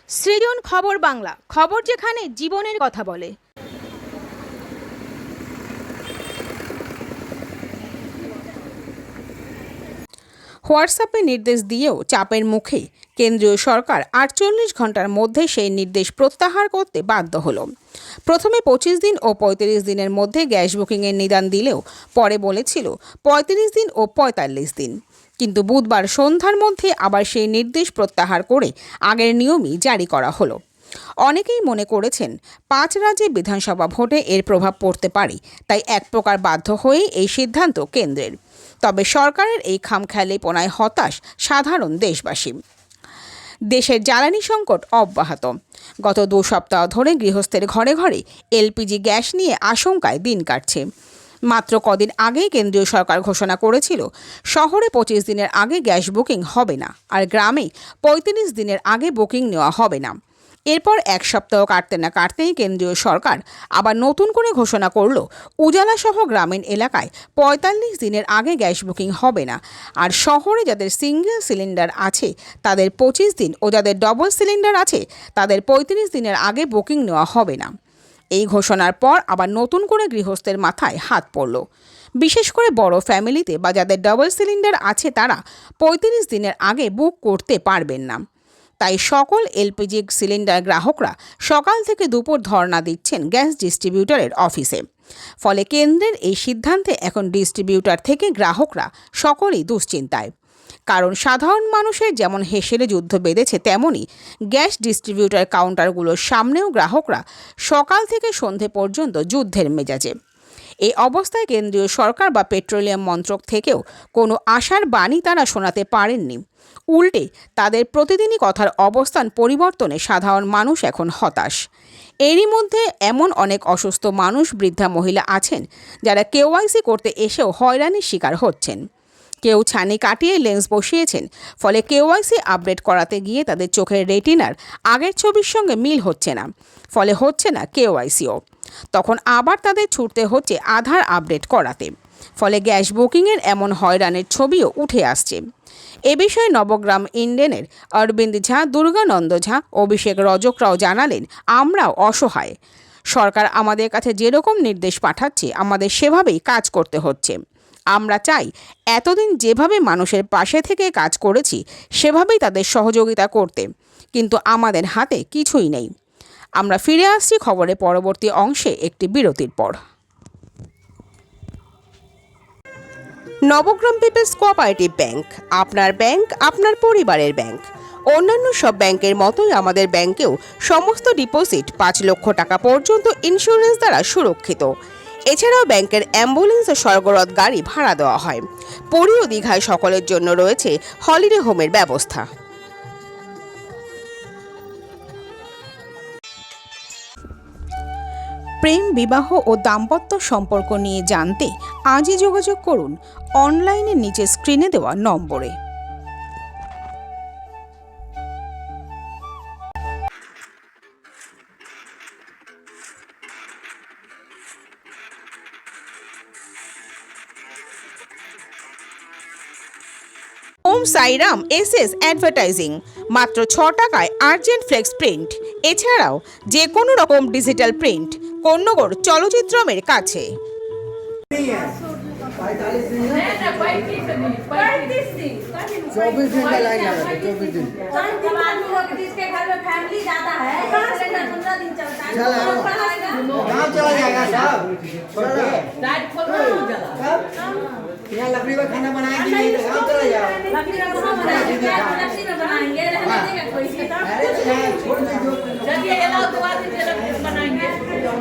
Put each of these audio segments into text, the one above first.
সৃজন খবর বাংলা, খবর যেখানে জীবনের কথা বলে। হোয়াটসঅ্যাপে নির্দেশ দিয়েও চাপের মুখে কেন্দ্রীয় সরকার ৪৮ ঘন্টার মধ্যে সেই নির্দেশ প্রত্যাহার করতে বাধ্য হলো। প্রথমে ২৫ দিন ও ৩৫ দিনের মধ্যে গ্যাস বুকিংয়ের নিদান দিলেও পরে বলেছিল ৩৫ দিন ও ৪৫ দিন। কিন্তু বুধবার সন্ধ্যার মধ্যে আবার সেই নির্দেশ প্রত্যাহার করে আগের নিয়মই জারি করা হলো। অনেকেই মনে করেছেন ৫ রাজ্যে বিধানসভা ভোটে এর প্রভাব পড়তে পারে, তাই এক প্রকার বাধ্য হয়েই এই সিদ্ধান্ত কেন্দ্রের। তবে সরকারের এই খামখেয়ালিপনায় হতাশ সাধারণ দেশবাসী। দেশের জ্বালানি সংকট অব্যাহত। গত ২ সপ্তাহ ধরে গৃহস্থের ঘরে ঘরে এলপিজি গ্যাস নিয়ে আশঙ্কায় দিন কাটছে। মাত্র কদিন আগেই কেন্দ্রীয় সরকার ঘোষণা করেছিল শহরে ২৫ দিনের আগে গ্যাস বুকিং হবে না, আর গ্রামে ৩৫ দিনের আগে বুকিং নেওয়া হবে না। এরপর এক সপ্তাহ কাটতে না কাটতেই কেন্দ্রীয় সরকার আবার নতুন করে ঘোষণা করল উজালা সহ গ্রামীণ এলাকায় ৪৫ দিনের আগে গ্যাস বুকিং হবে না, আর শহরে যাদের সিঙ্গেল সিলিন্ডার আছে তাদের ২৫ দিন ও যাদের ডবল সিলিন্ডার আছে তাদের ৩৫ দিনের আগে বুকিং নেওয়া হবে না। এই ঘোষণার পর আবার নতুন করে গৃহস্থের মাথায় হাত পড়ল। বিশেষ করে বড় ফ্যামিলিতে বা যাদের ডবল সিলিন্ডার আছে তারা ৩৫ দিনের আগে বুক করতে পারবেন না। তাই সকল এলপিজি সিলিন্ডার গ্রাহকরা সকাল থেকে দুপুর ধর্ণা দিচ্ছেন গ্যাস ডিস্ট্রিবিউটরের অফিসে। ফলে কেন্দ্রের এই সিদ্ধান্তে এখন ডিস্ট্রিবিউটর থেকে গ্রাহকরা সকলেই দুশ্চিন্তায়। কারণ সাধারণ মানুষের যেমন হেসেলে যুদ্ধ বেঁধেছে, তেমনই গ্যাস ডিস্ট্রিবিউটর কাউন্টারগুলোর সামনেও গ্রাহকরা সকাল থেকে সন্ধে পর্যন্ত যুদ্ধের মেজাজে। এই অবস্থায় কেন্দ্রীয় সরকার বা পেট্রোলিয়াম মন্ত্রক থেকেও কোনো আশার বাণী তারা শোনাতে পারেননি। উল্টে তাদের প্রতিদিনই কথার অবস্থান পরিবর্তনে সাধারণ মানুষ এখন হতাশ। এরই মধ্যে এমন অনেক অসুস্থ মানুষ, বৃদ্ধা মহিলা আছেন যারা কেওয়াইসি করতে এসেও হয়রানির শিকার হচ্ছেন। কেউ ছানি কাটিয়ে লেন্স বসিয়েছেন, ফলে কেওয়াইসি আপডেট করাতে গিয়ে তাদের চোখের রেটিনার আগের ছবির সঙ্গে মিল হচ্ছে না, ফলে হচ্ছে না কেওয়াইসিও। তখন আবার তাদের ছুটতে হচ্ছে আধার আপডেট করাতে, ফলে গ্যাস বুকিংয়ের এমন হয়রানির ছবিও উঠে আসছে। এ বিষয়ে নবগ্রাম ইন্ডেনের অরবিন্দ ঝা, দুর্গানন্দ ঝা, অভিষেক রজকরাও জানালেন, আমরাও অসহায়। সরকার আমাদের কাছে যেরকম নির্দেশ পাঠাচ্ছে আমাদের সেভাবেই কাজ করতে হচ্ছে। আমরা চাই এতদিন যেভাবে মানুষের পাশে থেকে কাজ করেছি সেভাবেই তাদের সহযোগিতা করতে, কিন্তু আমাদের হাতে কিছুই নেই। আমরা ফিরে আসছি খবরের পরবর্তী অংশে একটি বিরতির পর। নবগ্রাম পিপলস কোঅপারেটিভ ব্যাংক, আপনার ব্যাংক আপনার পরিবারের ব্যাংক। অন্যান্য সব ব্যাংকের মতোই আমাদের ব্যাংকেও সমস্ত ডিপোজিট ৫ লক্ষ টাকা পর্যন্ত ইন্স্যুরেন্স দ্বারা সুরক্ষিত। এছাড়াও ব্যাংকের অ্যাম্বুলেন্স ও স্বর্গরথ গাড়ি ভাড়া দেওয়া হয়। পুরী ও দীঘায় সকলের জন্য রয়েছে হলিডে হোমের ব্যবস্থা। প্রেম, বিবাহ ও দাম্পত্য সম্পর্ক নিয়ে জানতে আজই যোগাযোগ করুন অনলাইনে নিচে স্ক্রিনে দেওয়া নম্বরে। ওম সাইরাম এসএস অ্যাডভার্টাইজিং, মাত্র ৬ টাকায় আর্জেন্ট ফ্লেক্স প্রিন্ট। এছাড়াও যে কোনো রকম ডিজিটাল প্রিন্ট কন্যগর চলচ্চিত্রমের কাছে। 24 दिन का लाइन लगा था, 24 दिन। जिसके घर में फैमिली ज्यादा है, सिलेंडर 15 दिन चलता है। चला गाँव चला जाएगा साहब। लाइट खोलो जला। यहाँ लकड़ी का खाना बनाएंगे नहीं तो गाँव चला जाओ। लकड़ी का खाना बनाएंगे, लकड़ी में बनाएंगे, रहने देगा कोई से। अरे यार छोड़ दे जो। जल्दी ये लाओ तो बाद में लकड़ी बनाएंगे।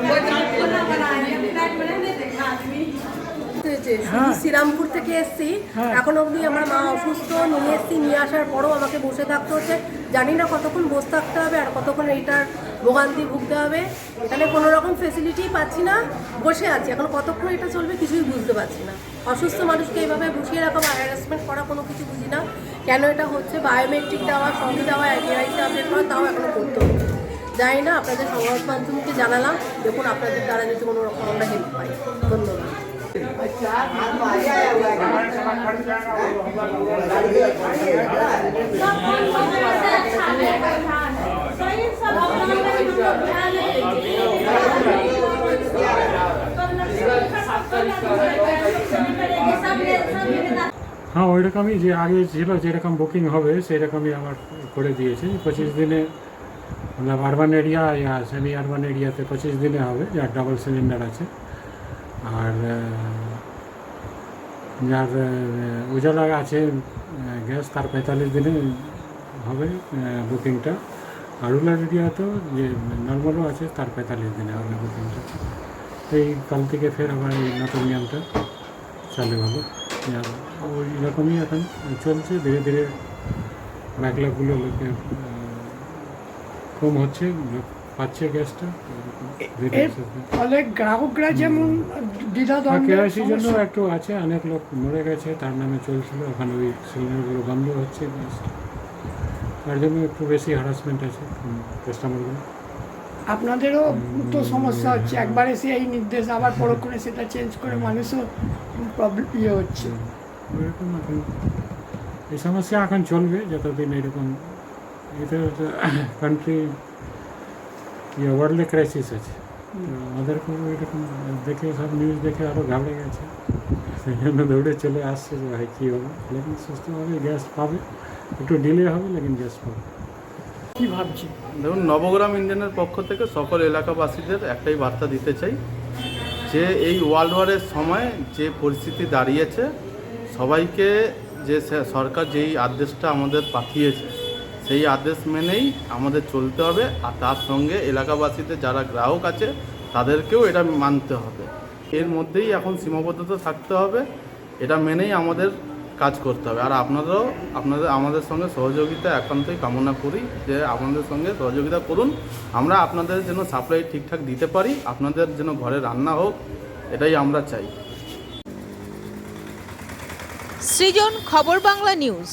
कोई काम खोलना बनाएंगे, लाइट में रहने देगा आदमी। শ্রীরামপুর থেকে এসেছি, এখন অবধি আমার মা অসুস্থ, নিয়ে এসেছি, নিয়ে আসার পরও আমাকে বসে থাকতে হচ্ছে। জানি না কতক্ষণ বসে থাকতে হবে আর কতক্ষণ এইটার ভোগান্তি ভুগতে হবে। এখানে কোনো রকম ফেসিলিটি পাচ্ছি না, বসে আছি। এখন কতক্ষণ এটা চলবে কিছুই বুঝতে পারছি না। অসুস্থ মানুষকে এইভাবে বসিয়ে রাখা বা হ্যারাসমেন্ট করা কোনো কিছু বুঝি না কেন এটা হচ্ছে। বায়োমেট্রিক দেওয়া, সবই দেওয়া, কেওয়াইসি আপডেট করা, তাও এখনও করতে হচ্ছে। জানি না, আপনাদের সংবাদ মাধ্যমকে জানালাম, দেখুন আপনাদের দ্বারা যদি কোনো রকম আমরা হেল্প পাই। ধন্যবাদ। सब হ্যাঁ ওই রকমই যে আগে ছিল যেরকম বুকিং হবে সেই রকমই আমার করে দিয়েছে 25 দিনে मतलब अर्बन एरिया या सेमी अर्बन एरियाতে 25 দিনে হবে যার ডাবল সিলিন্ডার আছে আর যার উজালা আছে গ্যাস তার 45 দিনে হবে বুকিংটা আর রুরাল এরিয়াতেও যে নর্মালও আছে তার 45 দিনে হবে বুকিংটা এই কাল থেকে ফের আবার এই নতুন নিয়মটা চালু হলো আর ওই রকমই এখন চলছে ধীরে ধীরে ব্যাকলগুলো লোকে কম হচ্ছে পাচ্ছে গ্যাসটা এর ফলে গ্রাহকরা যেমন দ্বিধাদ্বন্দ্বে কেওয়াইসির জন্য একটু আছে অনেক লোক মরে গেছে তার নামে চলছিল এখন ওই সিলিন্ডারগুলো বন্ধ হচ্ছে গ্যাস তার জন্য একটু বেশি হ্যারাসমেন্ট আছে কাস্টমারগুলো আপনাদেরও তো সমস্যা হচ্ছে একবার এসে এই নির্দেশ আবার পরক্ষণে সেটা চেঞ্জ করে মানুষও প্রবলেম হচ্ছে এরকম এখন এই সমস্যা এখন চলবে যতদিন এরকম এটা কান্ট্রি ওয়ার্ল্ডে ক্রাইসিস আছে তো আমাদেরকেও এরকম দেখে সব নিউজ দেখে আরও ঘাবড়ে গেছে সেই জন্য দৌড়ে চলে আসছে যে ভাই কী হবে লেকিন সুস্থভাবে গ্যাস পাবে একটু ডিলে হবে লেকিন গ্যাস পাবে কি ভাবছি দেখুন নবগ্রাম ইঞ্জিনের পক্ষ থেকে সকল এলাকাবাসীদের একটাই বার্তা দিতে চাই যে এই ওয়ার্ল্ড ওয়ারের সময় যে পরিস্থিতি দাঁড়িয়েছে সবাইকে যে সরকার যেই আদেশটা আমাদের পাঠিয়েছে সেই আদেশ মেনেই আমাদের চলতে হবে আর তার সঙ্গে এলাকাবাসীদের যারা গ্রাহক আছে তাদেরকেও এটা মানতে হবে এর মধ্যেই এখন সীমাবদ্ধতা থাকতে হবে এটা মেনেই আমাদের কাজ করতে হবে আর আপনারাও আমাদের সঙ্গে সহযোগিতা একান্তই কামনা করি যে আমাদের সঙ্গে সহযোগিতা করুন আমরা আপনাদের যেন সাপ্লাই ঠিকঠাক দিতে পারি আপনাদের যেন ঘরে রান্না হোক এটাই আমরা চাই। সৃজন খবর বাংলা নিউজ।